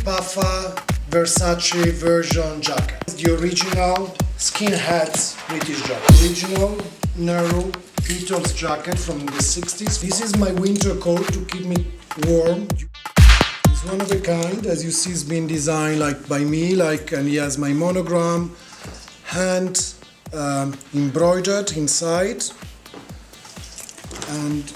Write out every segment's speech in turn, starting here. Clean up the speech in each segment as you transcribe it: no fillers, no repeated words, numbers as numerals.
puffer Versace version jacket. The original skinhead British jacket. Original narrow Beatles jacket from the 60s. This is my winter coat to keep me warm. It's one of a kind, as you see, it's been designed like by me, and he has my monogram, hand embroidered inside, and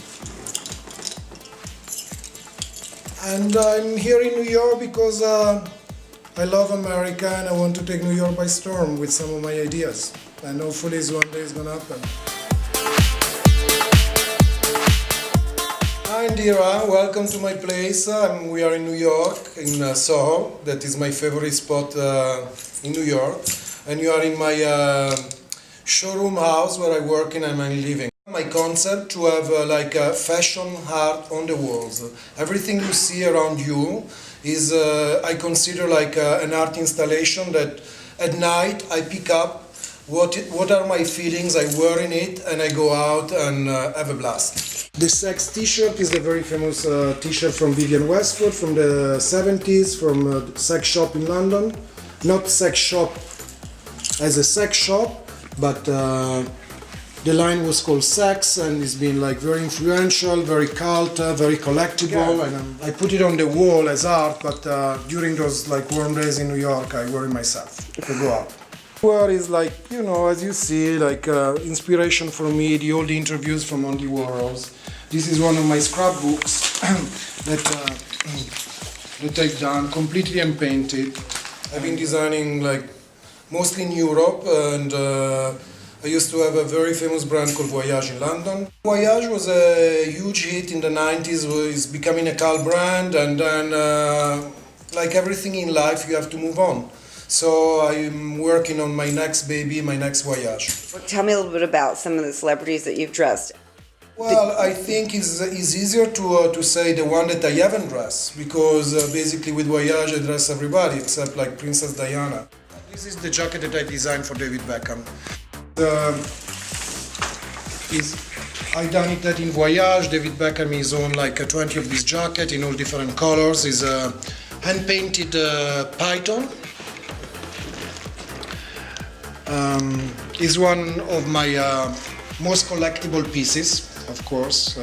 I'm here in New York because I love America and I want to take New York by storm with some of my ideas, and hopefully one day it's gonna happen. Hi Indira, welcome to my place. We are in New York, in Soho. That is my favorite spot in New York. And you are in my showroom house where I work and I'm living. My concept to have fashion art on the walls. Everything you see around you is, I consider like an art installation that at night I pick up what are my feelings, I wear in it and I go out and have a blast. The Sex t-shirt is a very famous t-shirt from Vivienne Westwood from the 70s, from a sex shop in London. Not sex shop as a sex shop, but the line was called Sex, and it's been like very influential, very cult, very collectible. Yeah. And I put it on the wall as art, but during those like warm days in New York, I wear it myself to go out. Where is like, you know, as you see, like inspiration for me, the old interviews from Andy Warhols. This is one of my scrapbooks that I've done, completely unpainted. I've been designing like mostly in Europe, and I used to have a very famous brand called Voyage in London. Voyage was a huge hit in the 90s, was becoming a cult brand, and then like everything in life, you have to move on. So I'm working on my next baby, my next voyage. Well, tell me a little bit about some of the celebrities that you've dressed. Well, I think it's easier to say the one that I haven't dressed, because basically with Voyage I dress everybody except like Princess Diana. This is the jacket that I designed for David Beckham. I done it that in Voyage. David Beckham is on like 20 of this jacket in all different colors. Is a hand-painted python. Is one of my most collectible pieces, of course,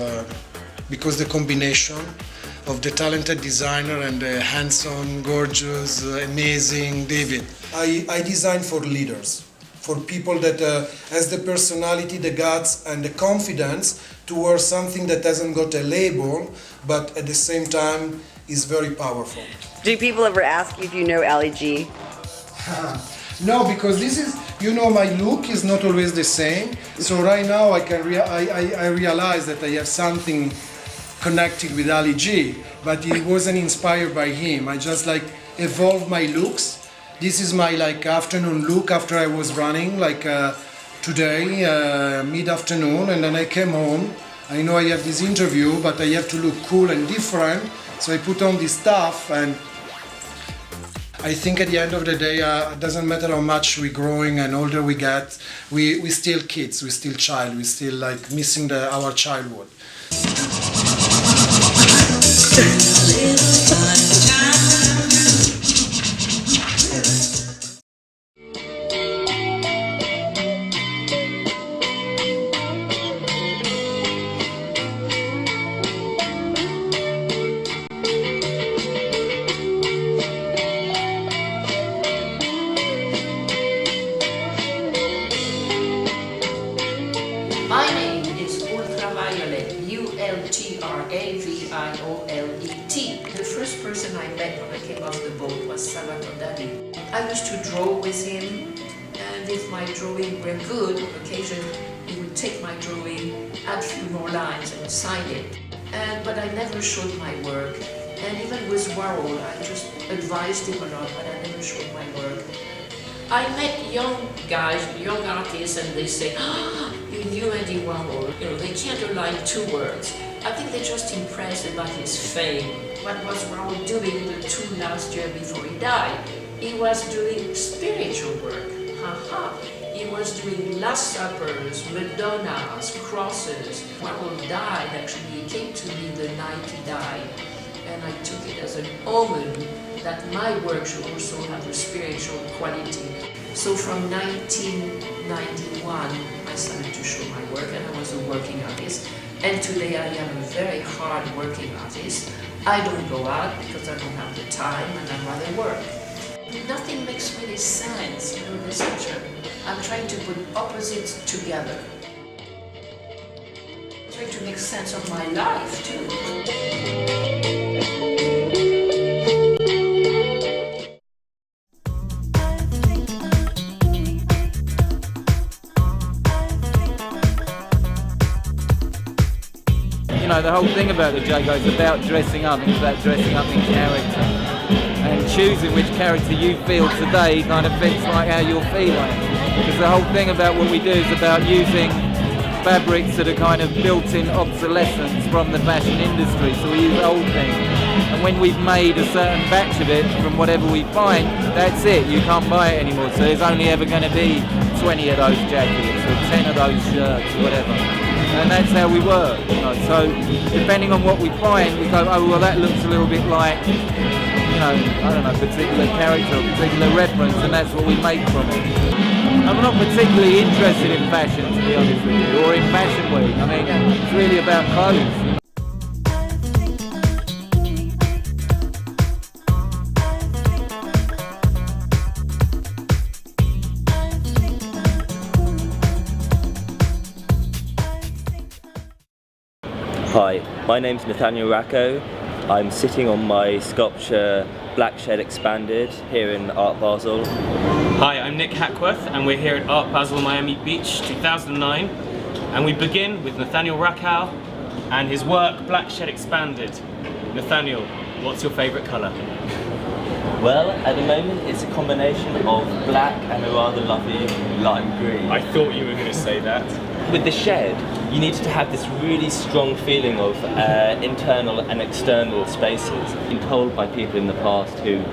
because the combination of the talented designer and the handsome, gorgeous, amazing David. I design for leaders, for people that has the personality, the guts and the confidence to wear something that hasn't got a label, but at the same time is very powerful. Do people ever ask you if you know Ali G? No, because this is, you know, my look is not always the same. So right now I realize that I have something connected with Ali G, but it wasn't inspired by him. I just like evolved my looks. This is my like afternoon look after I was running like today, mid-afternoon, and then I came home. I know I have this interview, but I have to look cool and different. So I put on this stuff, and I think at the end of the day, it doesn't matter how much we're growing and older we get, we still kids, we still child, we still like missing our childhood. My name is Ultraviolet, U-L-T-R-A-V-I-O-L-E-T. The first person I met when I came off the boat was Salvatore Dali. I used to draw with him, and if my drawing were good, on occasion he would take my drawing, add a few more lines and sign it. But I never showed my work. And even with Wearable, I just advised him a lot, but I never showed my work. I met young guys, young artists, and they say, you knew Andy Warhol. You know, they can't align two words. I think they're just impressed about his fame. What was Warhol doing the 2 last year before he died? He was doing spiritual work. He was doing Last Suppers, Madonnas, crosses. Warhol died, actually, he came to me the night he died. and I took it as an omen that my work should also have a spiritual quality. So from 1991, I started to show my work, and I was a working artist. And today I am a very hard working artist. I don't go out because I don't have the time, and I'd rather work. Nothing makes really sense, you know, in this picture. I'm trying to put opposites together. I'm trying to make sense of my life too. You know, the whole thing about the Jago is about dressing up. It's about dressing up in character and choosing which character you feel today kind of fits like how you're feeling. Because the whole thing about what we do is about using fabrics that are kind of built-in obsolescence from the fashion industry. So we use old things. And when we've made a certain batch of it from whatever we find, that's it. You can't buy it anymore. So there's only ever going to be 20 of those jackets or 10 of those shirts or whatever. And that's how we work. You know? So depending on what we find, we go, oh well, that looks a little bit like, you know, I don't know, a particular character, a particular reference, and that's what we make from it. I'm not particularly interested in fashion, to be honest with you, or in Fashion Week. I mean, it's really about clothes. Hi, my name's Nathaniel Racco. I'm sitting on my sculpture Black Shed Expanded here in Art Basel. Hi, I'm Nick Hackworth and we're here at Art Basel Miami Beach 2009, and we begin with Nathaniel Racco and his work Black Shed Expanded. Nathaniel, what's your favourite colour? Well, at the moment it's a combination of black and a rather lovely lime green. I thought you were going to say that. With the shed, you need to have this really strong feeling of internal and external spaces. I've been told by people in the past who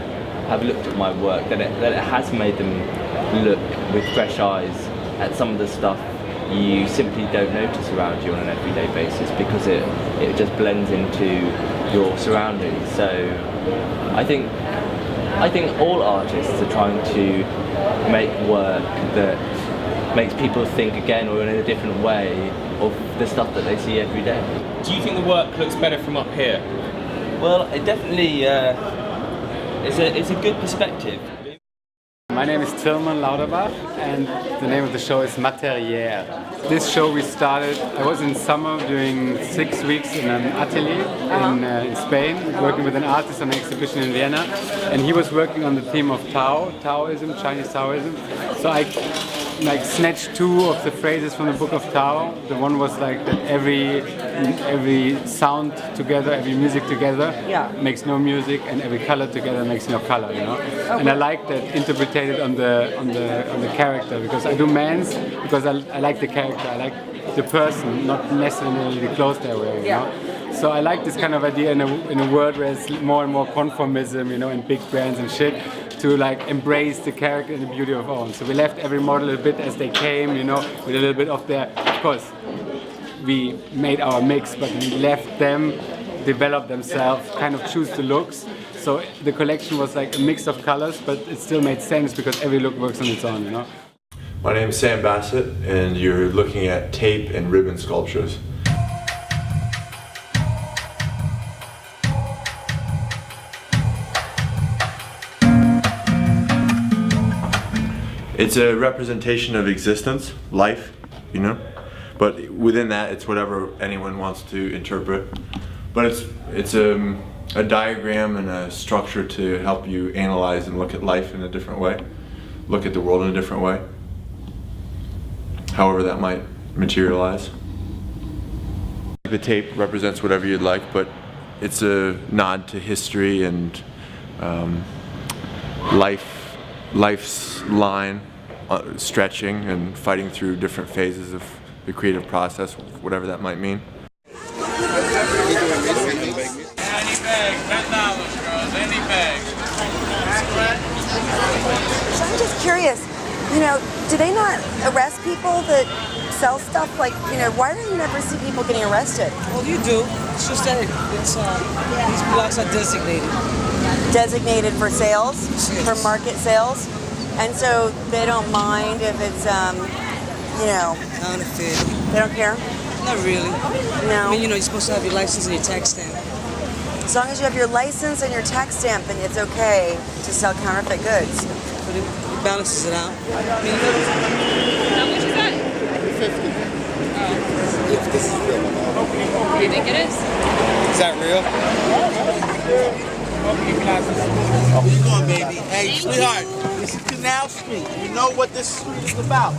have looked at my work that it has made them look with fresh eyes at some of the stuff you simply don't notice around you on an everyday basis because it just blends into your surroundings. So I think all artists are trying to make work that makes people think again or in a different way of the stuff that they see every day. Do you think the work looks better from up here? Well, it definitely it's a good perspective. My name is Tilman Lauterbach and the name of the show is Matériel. This show we started, I was in summer doing 6 weeks in an atelier in Spain, working with an artist on an exhibition in Vienna, and he was working on the theme of Taoism, Chinese Taoism. So I snatched two of the phrases from the Book of Tao. The one was like that every sound together, every music together makes no music, and every color together makes no color, you know. Okay. And I like that interpreted on the character, because I do men's because I like the character, I like the person, not necessarily the clothes they're wearing, you know. So I like this kind of idea in a world where it's more and more conformism, you know, and big brands and shit, to like embrace the character and the beauty of own. So we left every model a bit as they came, you know, with a little bit of their, of course, we made our mix, but we left them develop themselves, kind of choose the looks. So the collection was like a mix of colors, but it still made sense because every look works on its own, you know. My name is Sam Bassett, and you're looking at tape and ribbon sculptures. It's a representation of existence, life, you know, but within that it's whatever anyone wants to interpret. But it's a diagram and a structure to help you analyze and look at life in a different way, look at the world in a different way, however that might materialize. The tape represents whatever you'd like, but it's a nod to history and life's line, stretching and fighting through different phases of the creative process, whatever that might mean. Any bag, $10, girls, any bag. So I'm just curious, you know, do they not arrest people that sell stuff? Like, you know, why do you never see people getting arrested? Well, you do. It's just that these blocks are designated. Designated for sales, Yes. for market sales, and so they don't mind if it's, you know, Counterfeit. they don't care. Not really. No. I mean, you know, you're supposed to have your license and your tax stamp. As long as you have your license and your tax stamp, then it's okay to sell counterfeit goods. But it balances it out. I mean, How much is that? 50. If this is real. What do you think it is? Is that real? Where you going, baby? Hey, sweetheart, this is Canal Street. You know what this street is about?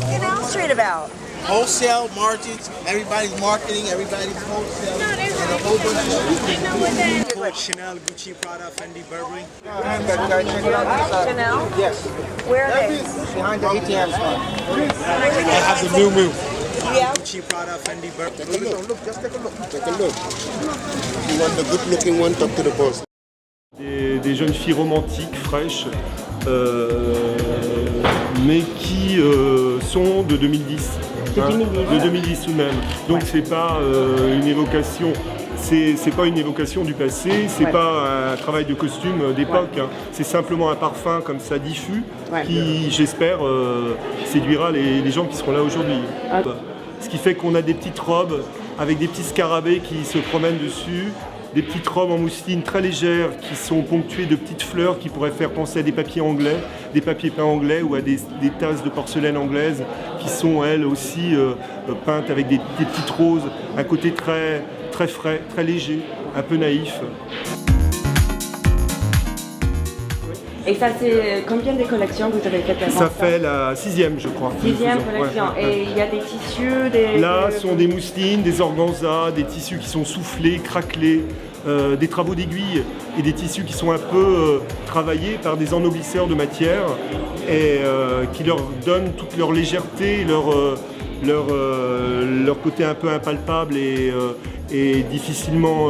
Canal Street about? Wholesale markets, everybody's marketing, everybody's wholesale. And a whole bunch of Chanel, Gucci, Prada, Fendi, Burberry. Chanel? Yes. Where are they? Behind the ATM spot. They have the new move. Yeah. Gucci, Prada, Fendi, Burberry. Take a look, just take a look. Take a look. You want the good looking one, talk to the boss. Des jeunes filles romantiques, fraîches, mais qui sont de 2010. De 2010 tout de même. Donc c'est pas une évocation. C'est pas une évocation du passé, c'est pas un travail de costume d'époque. Hein. C'est simplement un parfum comme ça diffus qui, j'espère, séduira les gens qui seront là aujourd'hui. Ce qui fait qu'on a des petites robes avec des petits scarabées qui se promènent dessus. Des petites robes en mousseline très légères qui sont ponctuées de petites fleurs qui pourraient faire penser à des papiers anglais, des papiers peints anglais ou à des tasses de porcelaine anglaise qui sont elles aussi peintes avec des petites roses, un côté très frais, très léger, un peu naïf. Et ça, c'est combien de collections vous avez faites avant ça fait la 6e, je crois. 6e collection. Ouais. Et il y a des tissus, Là, ce sont des mousselines, des organzas, des tissus qui sont soufflés, craquelés, des travaux d'aiguille et des tissus qui sont un peu travaillés par des ennoblisseurs de matière et qui leur donnent toute leur légèreté, leur côté un peu impalpable et difficilement,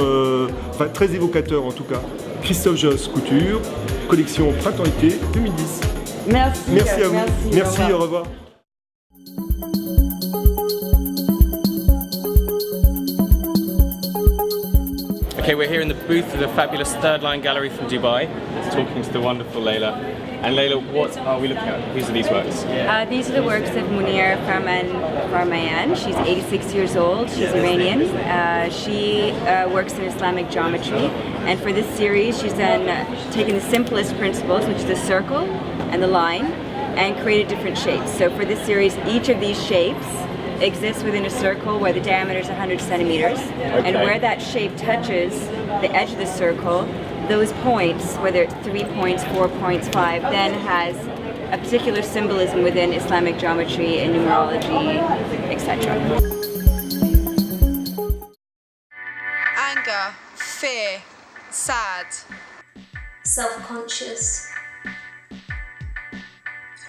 enfin très évocateur en tout cas. Christophe Josse Couture, collection Printemps-été 2010. Merci. Merci à vous. Merci, au revoir. Okay, we're here in the booth of the fabulous Third Line Gallery from Dubai, talking to the wonderful Layla. And Layla, what are we looking at? Whose are these works? These are the works of Munir Farmayan. She's 86 years old. She's Iranian. She works in Islamic geometry. And for this series, she's then taken the simplest principles, which is the circle and the line, and created different shapes. So for this series, each of these shapes exists within a circle where the diameter is 100 centimeters. Okay. And where that shape touches the edge of the circle, those points, whether it's 3 points, 4 points, 5, then has a particular symbolism within Islamic geometry and numerology, etc. Anger, fear, sad, self-conscious,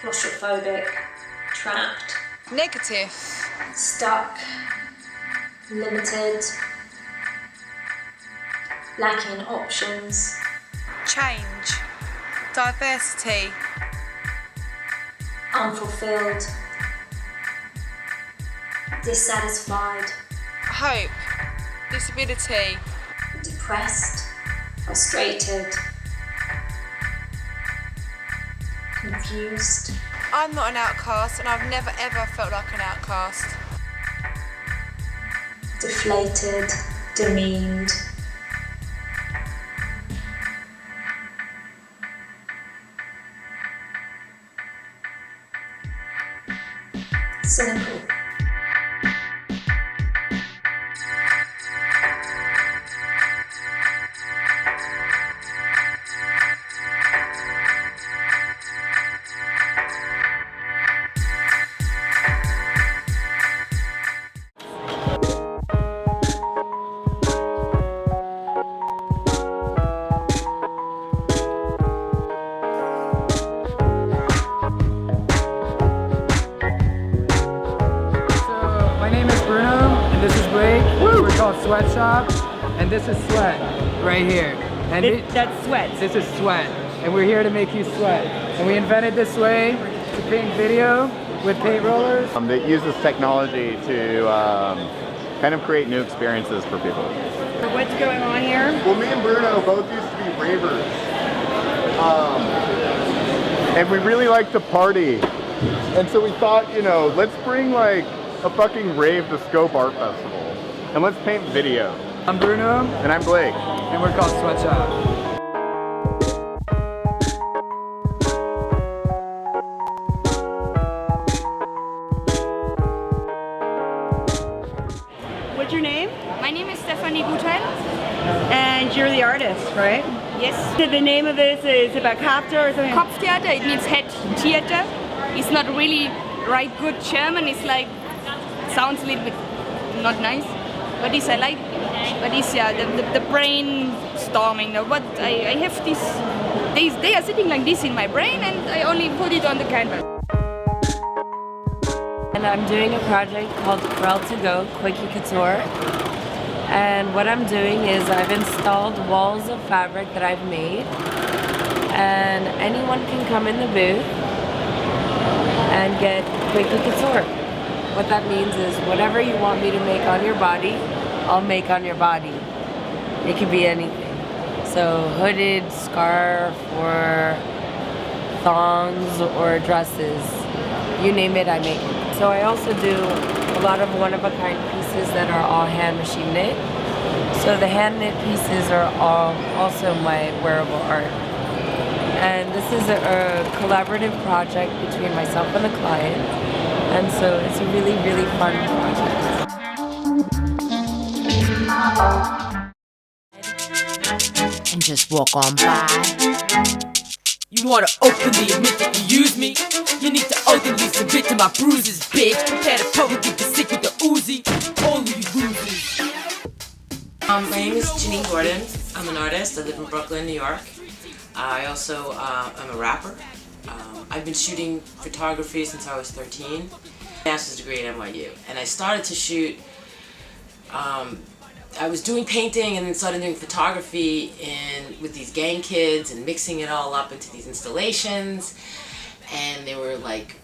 claustrophobic, trapped, negative, stuck, limited, lacking options, change, diversity, unfulfilled, dissatisfied, hope, disability, depressed, frustrated, confused. I'm not an outcast and I've never ever felt like an outcast. Deflated, demeaned. Cynical. Sweatshop, and this is Sweat right here. And that's Sweat. This is Sweat, and we're here to make you sweat. And we invented this way to paint video with paint rollers. That uses technology to kind of create new experiences for people. What's going on here? Well, me and Bruno both used to be ravers. And we really like to party. And so we thought, you know, let's bring like a fucking rave to Scope Art Festival. And let's paint video. I'm Bruno. And I'm Blake. And we're called Sweatshop. What's your name? My name is Stephanie Gutel. And you're the artist, right? Yes. So the name of this is about Kopftheater or something? Kopftheater, it means head theater. It's not really right good German. It's like, sounds a little bit not nice. But this I like. But this, yeah, the brainstorming. But I have this, they are sitting like this in my brain and I only put it on the canvas. And I'm doing a project called Corel to Go, Quickie Couture. And what I'm doing is I've installed walls of fabric that I've made. And anyone can come in the booth and get Quickie Couture. What that means is whatever you want me to make on your body, I'll make on your body. It could be anything. So hooded, scarf, or thongs, or dresses. You name it, I make it. So I also do a lot of one-of-a-kind pieces that are all hand machine knit. So the hand knit pieces are all also my wearable art. And this is a collaborative project between myself and the client. And so it's a really, really fun project. And just walk on by. You wanna openly admit that you use me? You need to openly submit to my bruises, bitch. Prepare to publicly get sick with the Uzi. All of you losers. My name is Janine Gordon. I'm an artist. I live in Brooklyn, New York. I also am a rapper. I've been shooting photography since I was 13. Master's degree at NYU. And I started to shoot, I was doing painting and then started doing photography with these gang kids and mixing it all up into these installations. And they were like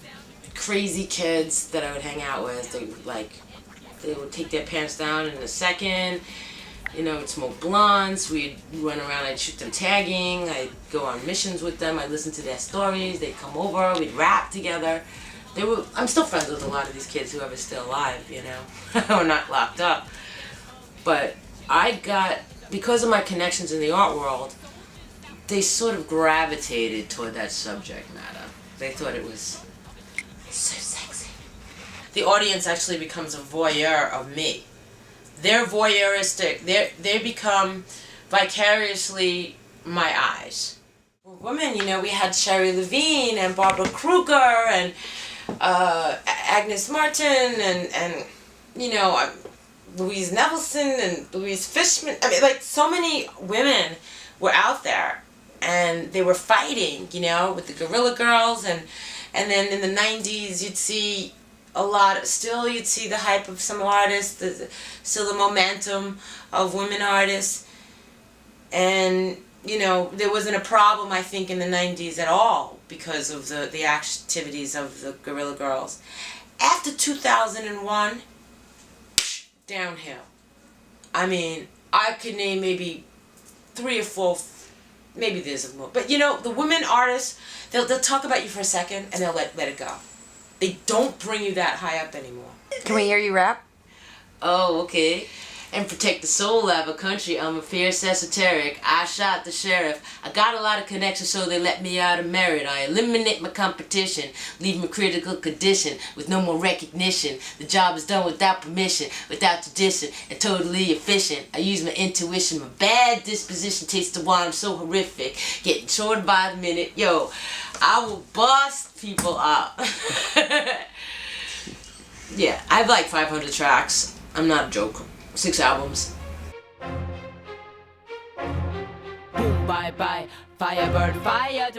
crazy kids that I would hang out with. They would take their pants down in a second. You know, we'd smoke blunts, we'd run around, I'd shoot them tagging, I'd go on missions with them, I'd listen to their stories, they'd come over, we'd rap together. I'm still friends with a lot of these kids, whoever's still alive, you know, or not locked up. But because of my connections in the art world, they sort of gravitated toward that subject matter. They thought it was so sexy. The audience actually becomes a voyeur of me. They're voyeuristic. They become vicariously my eyes. For women, you know, we had Sherry Levine and Barbara Kruger and Agnes Martin and you know, Louise Nevelson and Louise Fishman. I mean, like, so many women were out there and they were fighting, you know, with the Guerrilla Girls, and then in the 90s you'd see a lot, you'd see the hype of some artists, still the momentum of women artists. And, you know, there wasn't a problem, I think, in the 90s at all because of the activities of the Guerrilla Girls. After 2001, downhill. I mean, I could name maybe 3 or 4, maybe there's more. But, you know, the women artists, they'll talk about you for a second and they'll let it go. They don't bring you that high up anymore. Can we hear you rap? Oh, okay. And protect the soul of a country, I'm a fierce esoteric. I shot the sheriff. I got a lot of connections, so they let me out of merit. I eliminate my competition, leave them in critical condition with no more recognition. The job is done without permission, without tradition, and totally efficient. I use my intuition, my bad disposition takes the wine. I'm so horrific, getting shorter by the minute. Yo, I will bust people up. Yeah, I have like 500 tracks. I'm not a joke. 6 albums. Boom, bye, bye. Firebird, fire.